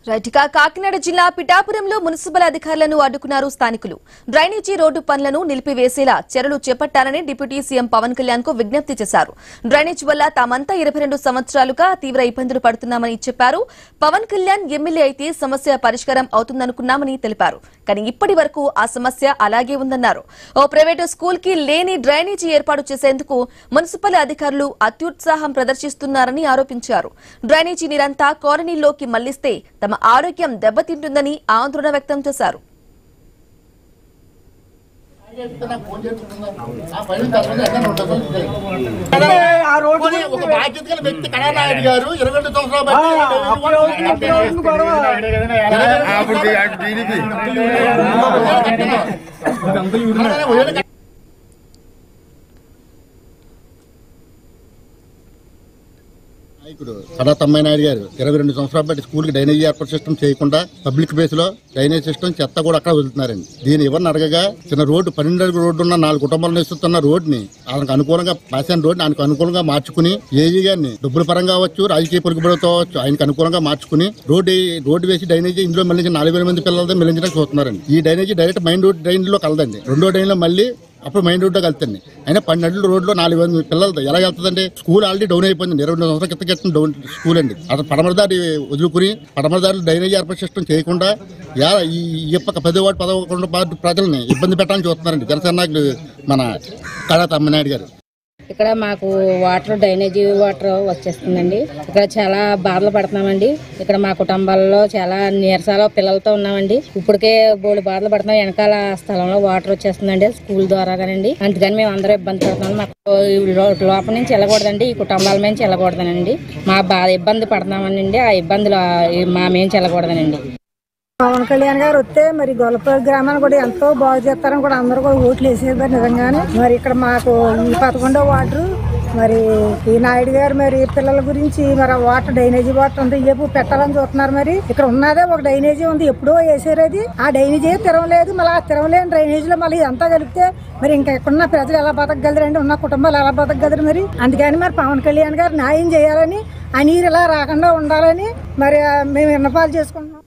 రైట్గా కాకినాడ జిల్లా పిఠాపురంలో మున్సిపల్ అధికారులను అడ్డుకున్నారు స్థానికులు. డ్రైనేజీ రోడ్డు పనులను నిలిపివేసేలా చర్యలు చేపట్టాలని డిప్యూటీ సీఎం పవన్ కళ్యాణ్ కు విజ్ఞప్తి చేశారు. డ్రైనేజ్ వల్ల తామంతా 22 సంవత్సరాలుగా తీవ్ర ఇబ్బందులు పడుతున్నామని చెప్పారు. పవన్ కళ్యాణ్ ఎమ్మెల్యే అయితే సమస్య పరిష్కారం అవుతుందనుకున్నామని తెలిపారు. కానీ ఇప్పటి వరకు ఆ సమస్య అలాగే ఉందన్నారు. ఓ ప్రైవేటు స్కూల్ కి లేని డ్రైనేజీ ఏర్పాటు చేసేందుకు మున్సిపల్ అధికారులు అత్యుత్సాహం ప్రదర్శిస్తున్నారని ఆరోపించారు. డ్రైనేజీ నీరంతా కాలనీలోకి మళ్లిస్తే తమ ఆరోగ్యం దెబ్బతింటుందని ఆందోళన వ్యక్తం చేశారు. నాయకుడు కడా తమ్మాయినాయుడు గారు 22 సంవత్సరాలు బట్టి స్కూల్ కి డ్రైనేజీ ఏర్పాటు సిస్టమ్ చేయకుండా పబ్లిక్ ప్లేస్ లో డ్రైనేజ్ సిస్టమ్ చెత్త కూడా అక్కడ వదులుతున్నారండి. దీని ఎవరిని అడగగా చిన్న రోడ్డు 12 అడుగుల రోడ్డు ఉన్న 4 కుటుంబాలు నివసిస్తున్న రోడ్డుని ఆయనకు అనుకూలంగా పాసాన్ రోడ్డు ఆయనకు అనుకూలంగా మార్చుకుని ఏజీ గారిని డబ్బుల పరంగా అవ్వచ్చు, రాజకీయ పొరుగుబడితో అవ్వచ్చు, ఆయనకు అనుకూలంగా మార్చుకుని రోడ్డు వేసి డ్రైనేజీ ఇందులో మళ్ళీ 4,000 మంది పిల్లలతో మిలించడానికి చూస్తున్నారండి. ఈ drainage direct mine road drain లో కలదండి. రెండో డ్రైన్ లో మళ్ళీ అప్పుడు మైన్ రోడ్లో కలుతుంది. అయినా 12 అడుగుల రోడ్లో 4,000 పిల్లలతో ఎలా వెళ్తుందండి? స్కూల్ ఆల్రెడీ డౌన్ అయిపోయింది. 22 సంవత్సరాల క్రితం డౌన్ స్కూల్ అండి. అసలు పడమరదారి వదులుకుని పడమరదారులు డ్రైనేజీ ఏర్పాటు సిస్టమ్ చేయకుండా ఈ పక్క 10 వార్డు 11 వార్డు ప్రజల్ని ఇబ్బంది పెట్టాలని చూస్తున్నారండి జనసేన నాయకులు మన కడా తమ్మాయినాయుడు గారు. ఇక్కడ మాకు డ్రైనేజీ వాటర్ వచ్చేస్తుందండి. ఇక్కడ చాలా బాధలు పడుతున్నామండి. ఇక్కడ మా కుటుంబాల్లో చాలా నీరసాల పిల్లలతో ఉన్నామండి. ఇప్పటికే బోడు బాధలు పడుతున్నాం. వెనకాల స్థలంలో వాటర్ వచ్చేస్తుందండి స్కూల్ ద్వారా కానండి. అందుకని మేము అందరూ ఇబ్బంది పడుతున్నాం. మాకు లోపల నుంచి వెళ్ళకూడదండి, ఈ కుటుంబాల నుంచి వెళ్ళకూడదనండి. మా ఇబ్బంది పడుతున్నామనండి. ఆ ఇబ్బందులు మేము చెల్లకూడదనండి. పవన్ కళ్యాణ్ గారు వస్తే మరి గొల్లపల్లి గ్రామాన్ని కూడా ఎంతో బాగు చేస్తారని కూడా అందరూ కూడా ఓట్లు వేసేది నిజంగానే. మరి ఇక్కడ మాకు ఈ 11వ వార్డు మరి ఈ నాయుడు గారు మరి పిల్లల గురించి మరి వాటర్ డ్రైనేజీ వాటర్ అంతా ఏపు పెట్టాలని చూస్తున్నారు. మరి ఇక్కడ ఉన్నదే ఒక డ్రైనేజీ ఉంది, ఎప్పుడో వేసేది. అది ఆ డ్రైనేజీ తిరగలేదు. మళ్ళీ ఆ తిరగలేని డ్రైనేజీలో మళ్ళీ అంతా కలిపితే మరి ఇంకా ఎక్కడున్న ప్రజలు ఎలా బతకగలరండి? ఉన్న కుటుంబాలు ఎలా బతకగలరు? మరి అందుకని మరి పవన్ కళ్యాణ్ గారు న్యాయం చేయాలని, ఆ నీరు ఇలా రాకుండా ఉండాలని మరి మేము విన్నపాలు చేసుకుంటున్నాం.